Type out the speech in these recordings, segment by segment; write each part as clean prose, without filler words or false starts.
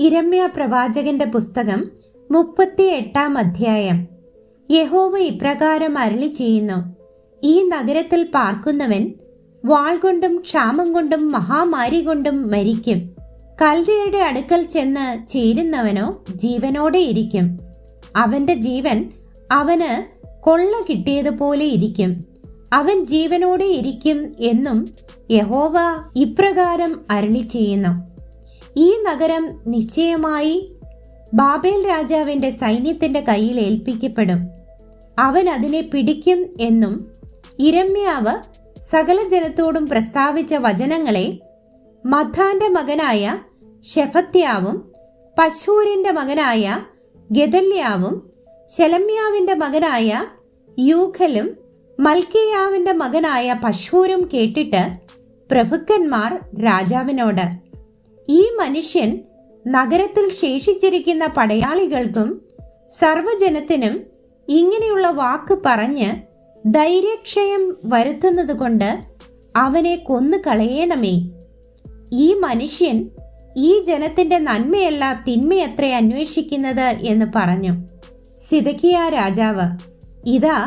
ഇരമ്യാ പ്രവാചകന്റെ പുസ്തകം 38 അധ്യായം. യഹോവ ഇപ്രകാരം അരുളി ചെയ്യുന്നു: ഈ നഗരത്തിൽ പാർക്കുന്നവൻ വാൾ കൊണ്ടും ക്ഷാമം കൊണ്ടും മഹാമാരി കൊണ്ടും മരിക്കും. കൽദയരുടെ അടുക്കൽ ചെന്ന് ചേരുന്നവനോ ജീവനോടെ ഇരിക്കും. അവന്റെ ജീവൻ അവന് കൊള്ള കിട്ടിയതുപോലെ ഇരിക്കും. അവൻ ജീവനോടെ ഇരിക്കും എന്നും യഹോവ ഇപ്രകാരം അരുളി ചെയ്യുന്നു: ഈ നഗരം നിശ്ചയമായി ബാബേൽ രാജാവിന്റെ സൈന്യത്തിന്റെ കയ്യിൽ ഏൽപ്പിക്കപ്പെടും. അവൻ അതിനെ പിടിക്കും എന്നും ഇരമ്യാവ് സകല ജനത്തോടും പ്രസ്താവിച്ച വചനങ്ങളെ മദ്ദാന്റെ മകനായ ശെഫത്യാവും പശൂരിന്റെ മകനായ ഗെദല്യാവും ശെലെമ്യാവിന്റെ മകനായ യൂഖലും മൽക്കിയാവിന്റെ മകനായ പശൂരും കേട്ടിട്ട് പ്രഭുക്കന്മാർ രാജാവിനോട്, ഈ മനുഷ്യൻ നഗരത്തിൽ ശേഷിച്ചിരിക്കുന്ന പടയാളികൾക്കും സർവ്വജനത്തിനും ഇങ്ങനെയുള്ള വാക്ക് പറഞ്ഞ് ധൈര്യക്ഷയം വരുത്തുന്നത് കൊണ്ട് അവനെ കൊന്നു കളയണമേ. ഈ മനുഷ്യൻ ഈ ജനത്തിന്റെ നന്മയല്ല തിന്മയത്രേ അന്വേഷിക്കുന്നത് എന്ന് പറഞ്ഞു. സിദക്കിയാ രാജാവ്, ഇതാ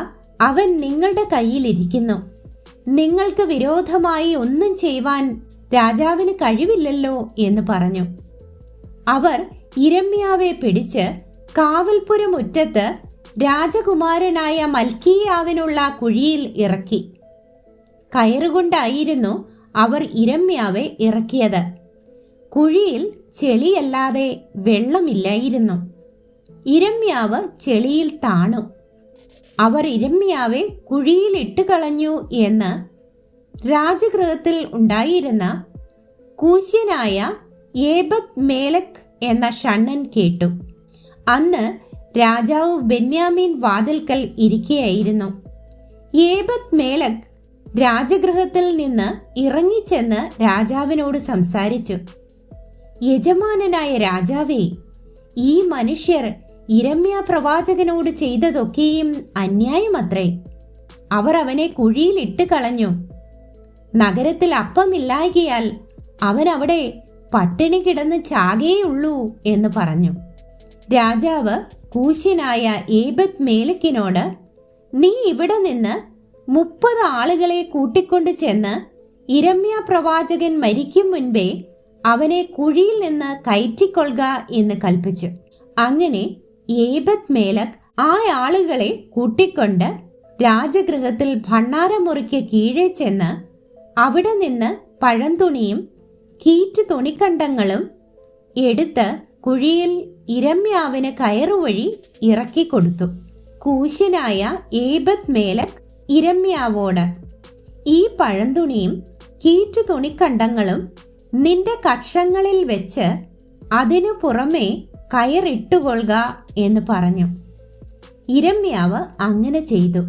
അവൻ നിങ്ങളുടെ കയ്യിലിരിക്കുന്നു. നിങ്ങൾക്ക് വിരോധമായി ഒന്നും ചെയ്യുവാൻ രാജാവിന് കഴിവില്ലല്ലോ എന്ന് പറഞ്ഞു. അവർ ഇരമ്യാവെ പിടിച്ച് കാവൽപുരമുറ്റത്ത് രാജകുമാരനായ മൽക്കിയാവിനുള്ള കുഴിയിൽ ഇറക്കി. കയറുകൊണ്ടായിരുന്നു അവർ ഇരമ്യാവെ ഇറക്കിയത്. കുഴിയിൽ ചെളിയല്ലാതെ വെള്ളമില്ലായിരുന്നു. ഇരമ്യാവ് ചെളിയിൽ താണു. അവർ ഇരമ്യാവെ കുഴിയിൽ ഇട്ടുകളഞ്ഞു എന്ന് രാജഗൃഹത്തിൽ ഉണ്ടായിരുന്ന കൂശ്യനായ ഏബദ് മേലക് എന്ന ഷണ്ണൻ കേട്ടു. അന്ന് രാജാവ് ബെന്യാമീൻ വാതിൽക്കൽ ഇരിക്കുകയായിരുന്നു. ഏബദ് മേലക് രാജഗൃഹത്തിൽ നിന്ന് ഇറങ്ങിച്ചെന്ന് രാജാവിനോട് സംസാരിച്ചു. യജമാനനായ രാജാവേ, ഈ മനുഷ്യർ ഇരമ്യാ പ്രവാചകനോട് ചെയ്തതൊക്കെയും അന്യായമത്രേ. അവർ അവനെ കുഴിയിൽ ഇട്ട് കളഞ്ഞു. നഗരത്തിൽ അപ്പമില്ലായ്കയാൽ അവൻ അവിടെ പട്ടിണി കിടന്ന് ചാകേയുള്ളൂ എന്ന് പറഞ്ഞു. രാജാവ് കൂശ്യനായ ഏബദ് മേലക്കിനോട്, നീ ഇവിടെ നിന്ന് 30 ആളുകളെ കൂട്ടിക്കൊണ്ട് ചെന്ന് ഇരമ്യാ പ്രവാചകൻ മരിക്കും മുൻപേ അവനെ കുഴിയിൽ നിന്ന് കയറ്റിക്കൊള്ളുക എന്ന് കൽപ്പിച്ചു. അങ്ങനെ ഏബദ് മേലക് ആ ആളുകളെ കൂട്ടിക്കൊണ്ട് രാജഗൃഹത്തിൽ ഭണ്ഡാരമുറിക്ക് കീഴെ ചെന്ന് അവിടെ നിന്ന് പഴന്തുണിയും കീറ്റു തുണിക്കണ്ടങ്ങളും എടുത്ത് കുഴിയിൽ ഇരമ്യാവിന് കയറുവഴി ഇറക്കിക്കൊടുത്തു. കൂശ്യനായ ഏബദ് മേലക് ഇരമ്യാവോട്, ഈ പഴന്തുണിയും കീറ്റു തുണിക്കണ്ടങ്ങളും നിന്റെ കക്ഷങ്ങളിൽ വെച്ച് അതിനു പുറമെ കയറിട്ടുകൊള്ളുക എന്ന് പറഞ്ഞു. ഇരമ്യാവ് അങ്ങനെ ചെയ്തു.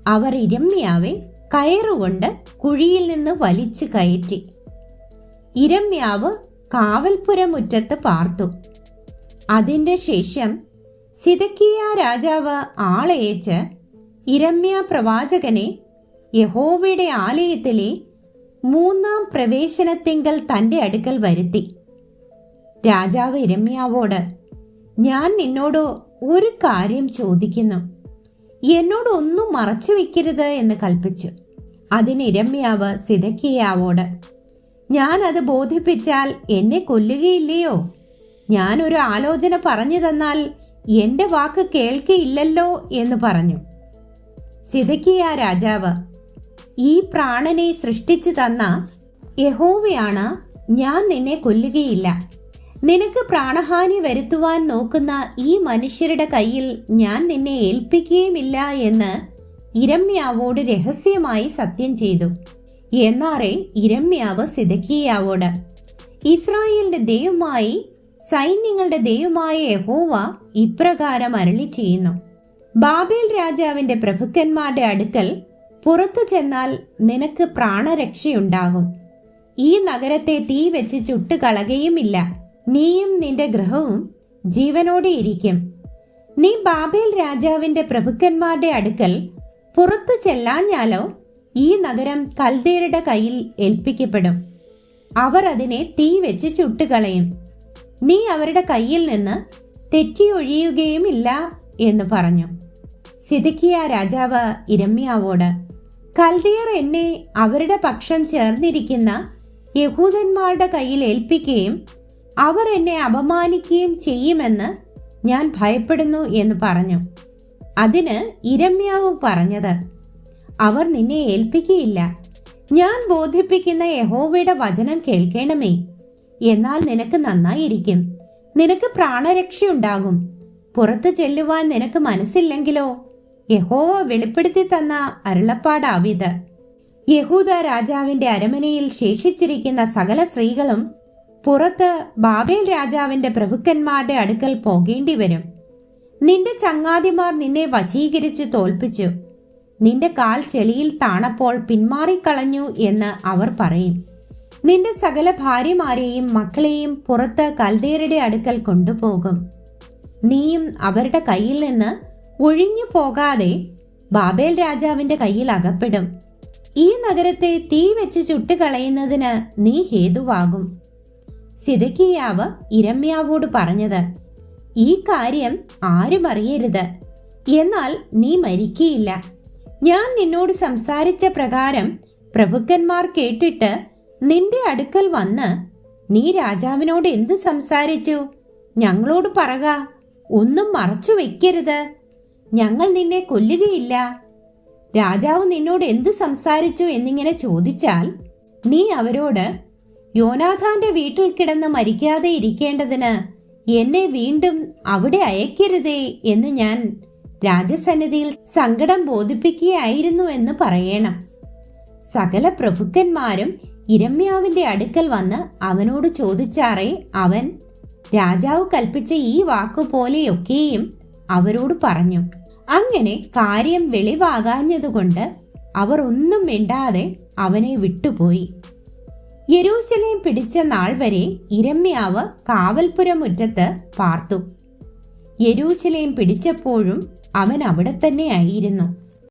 അവർ ഇരമ്യാവെ കയറുകൊണ്ട് കുഴിയിൽ നിന്ന് വലിച്ചു കയറ്റി. ഇരമ്യാവ് കാവൽപുരമുറ്റത്ത് പാർത്തു. അതിന്റെ ശേഷം സിദക്കിയാ രാജാവ് ആളയച്ച് ഇരമ്യാ പ്രവാചകനെ യഹോവയുടെ ആലയത്തിലെ 3-ാം പ്രവേശനത്തിങ്കൽ തന്റെ അടുക്കൽ വരുത്തി. രാജാവ് ഇരമ്യാവോട്, ഞാൻ നിന്നോട് ഒരു കാര്യം ചോദിക്കുന്നു, എന്നോട് ഒന്നും മറച്ചു വെക്കരുത് എന്ന് കൽപ്പിച്ചു. അതിന് ഇരമ്യാവ് സിദക്കിയാവോട്, ഞാൻ അത് ബോധിപ്പിച്ചാൽ എന്നെ കൊല്ലുകയില്ലയോ? ഞാനൊരു ആലോചന പറഞ്ഞു തന്നാൽ എൻ്റെ വാക്ക് കേൾക്കയില്ലല്ലോ എന്ന് പറഞ്ഞു. സിദക്കിയാ രാജാവ്, ഈ പ്രാണനെ സൃഷ്ടിച്ചു തന്ന യഹോവയാണ്, ഞാൻ നിന്നെ കൊല്ലുകയില്ല. നിനക്ക് പ്രാണഹാനി വരുത്തുവാൻ നോക്കുന്ന ഈ മനുഷ്യരുടെ കയ്യിൽ ഞാൻ നിന്നെ ഏൽപ്പിക്കുകയുമില്ല എന്ന് ഇരമ്യാവോട് രഹസ്യമായി സത്യം ചെയ്തു. എന്നാറേ ഇരമ്യാവ് സിദക്കിയാവോട്, ഇസ്രായേലിന്റെ ദൈവമായി സൈന്യങ്ങളുടെ ദൈവമായ യഹോവ ഇപ്രകാരം അരുളി ചെയ്യുന്നു: ബാബേൽ രാജാവിന്റെ പ്രഭുക്കന്മാരുടെ അടുക്കൽ പുറത്തു ചെന്നാൽ നിനക്ക് പ്രാണരക്ഷയുണ്ടാകും. ഈ നഗരത്തെ തീ വെച്ച് ചുട്ടുകളയുകയുമില്ല. നീയും നിന്റെ ഗൃഹവും ജീവനോടെ ഇരിക്കും. നീ ബാബേൽ രാജാവിന്റെ പ്രഭുക്കന്മാരുടെ അടുക്കൽ പുറത്തു ചെല്ലാഞ്ഞാലോ ഈ നഗരം കൽദയരുടെ കയ്യിൽ ഏൽപ്പിക്കപ്പെടും. അവർ അതിനെ തീ വെച്ച് ചുട്ടുകളയും. നീ അവരുടെ കയ്യിൽ നിന്ന് തെറ്റിയൊഴിയുകയുമില്ല എന്ന് പറഞ്ഞു. സിദക്കിയ രാജാവ് ഇരമ്യാവോട്, കൽദിയർ എന്നെ അവരുടെ പക്ഷം ചേർന്നിരിക്കുന്ന യഹൂദന്മാരുടെ കയ്യിൽ ഏൽപ്പിക്കുകയും അവർ എന്നെ അപമാനിക്കുകയും ചെയ്യുമെന്ന് ഞാൻ ഭയപ്പെടുന്നു എന്ന് പറഞ്ഞു. അതിന് ഇരമ്യാവ് പറഞ്ഞത്, അവർ നിന്നെ ഏൽപ്പിക്കുകയില്ല. ഞാൻ ബോധിപ്പിക്കുന്ന യഹോവയുടെ വചനം കേൾക്കണമേ, എന്നാൽ നിനക്ക് നന്നായിരിക്കും. നിനക്ക് പ്രാണരക്ഷയുണ്ടാകും. പുറത്തു ചെല്ലുവാൻ നിനക്ക് മനസ്സില്ലെങ്കിലോ യഹോവ വെളിപ്പെടുത്തി തന്ന അരുളപ്പാടാവിത്. യഹൂദ രാജാവിന്റെ അരമനയിൽ ശേഷിച്ചിരിക്കുന്ന സകല സ്ത്രീകളും പുറത്ത് ബാബേൽ രാജാവിന്റെ പ്രഭുക്കന്മാരുടെ അടുക്കൽ പോകേണ്ടി വരും. നിന്റെ ചങ്ങാതിമാർ നിന്നെ വശീകരിച്ച് തോൽപ്പിച്ചു. നിന്റെ കാൽ ചെളിയിൽ താണപ്പോൾ പിന്മാറിക്കളഞ്ഞു എന്ന് അവർ പറയും. നിന്റെ സകല ഭാര്യമാരെയും മക്കളെയും പുറത്ത് കൽദയരുടെ അടുക്കൽ കൊണ്ടുപോകും. നീയും അവരുടെ കയ്യിൽ നിന്ന് ഒഴിഞ്ഞു പോകാതെ ബാബേൽ രാജാവിന്റെ കയ്യിൽ അകപ്പെടും. ഈ നഗരത്തെ തീ വെച്ച് ചുട്ടുകളയുന്നതിന് നീ ഹേതുവാകും. സിദക്കിയാവ് ഇരമ്യാവോട് പറഞ്ഞത്, ഈ കാര്യം ആരും അറിയരുത്, എന്നാൽ നീ മരിക്കയില്ല. ഞാൻ നിന്നോട് സംസാരിച്ച പ്രകാരം പ്രഭുക്കന്മാർ കേട്ടിട്ട് നിന്റെ അടുക്കൽ വന്ന്, നീ രാജാവിനോട് എന്ത് സംസാരിച്ചു? ഞങ്ങളോട് പറക, ഒന്നും മറച്ചു വെക്കരുത്. ഞങ്ങൾ നിന്നെ കൊല്ലുകയില്ല. രാജാവ് നിന്നോട് എന്ത് സംസാരിച്ചു എന്നിങ്ങനെ ചോദിച്ചാൽ നീ അവരോട്, യോനാഥാന്റെ വീട്ടിൽ കിടന്ന് മരിക്കാതെ ഇരിക്കേണ്ടതിന് എന്നെ വീണ്ടും അവിടെ അയക്കരുതേ എന്ന് ഞാൻ രാജസന്നിധിയിൽ സങ്കടം ബോധിപ്പിക്കുകയായിരുന്നു എന്ന് പറയണം. സകല പ്രഭുക്കന്മാരും ഇരമ്യാവിന്റെ അടുക്കൽ വന്ന് അവനോട് ചോദിച്ചാറേ അവൻ രാജാവ് കൽപ്പിച്ച ഈ വാക്കുപോലെയൊക്കെയും അവരോട് പറഞ്ഞു. അങ്ങനെ കാര്യം വെളിവാകാഞ്ഞതുകൊണ്ട് അവർ ഒന്നും മിണ്ടാതെ അവനെ വിട്ടുപോയി. യെരൂശലേം പിടിച്ച നാൾ വരെ ഇരമ്യാവ് കാവൽപുരമുറ്റത്ത് പാർത്തു. യെരൂശലേം പിടിച്ചപ്പോഴും അവൻ അവിടെ തന്നെ ആയിരുന്നു.